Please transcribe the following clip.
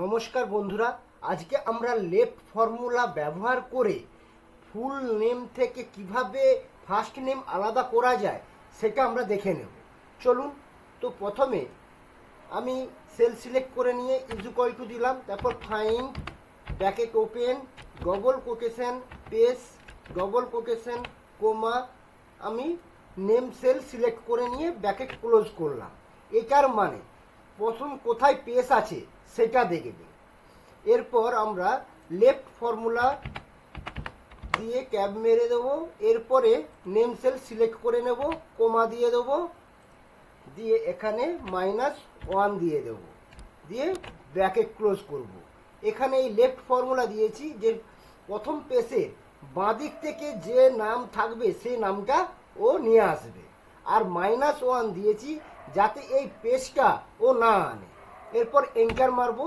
নমস্কার বন্ধুরা, আজকে আমরা লেফট ফর্মুলা ব্যবহার করে ফুল নেম থেকে কিভাবে ফার্স্ট নেম আলাদা করা যায় সেটা আমরা দেখে নেব। চলুন। তো প্রথমে আমি সেল সিলেক্ট করে নিয়ে ইকুয়াল টু দিলাম, তারপর find bracket open double quotation space double quotation comma, আমি নেম সেল সিলেক্ট করে নিয়ে ব্র্যাকেট ক্লোজ করলাম। এটার মানে প্রথম কোথায় পেস আছে সেটা দেখবে। এরপর আমরা লেফট ফর্মুলা দিয়ে ক্যাব মেরে দেবো। এরপরে নেম সেল সিলেক্ট করে নেব, কোমা দিয়ে দেবো, দিয়ে এখানে -1 দিয়ে দেব, দিয়ে ব্র্যাকেট ক্লোজ করব। এখানে এই লেফট ফর্মুলা দিয়েছি যে প্রথম পেজের বাঁদিক থেকে যে নাম থাকবে সেই নামটা ও নিয়ে আসবে, আর -1 দিয়েছি যাতে এই পেজটা ও না আনে। এরপর এন্টার মারবো।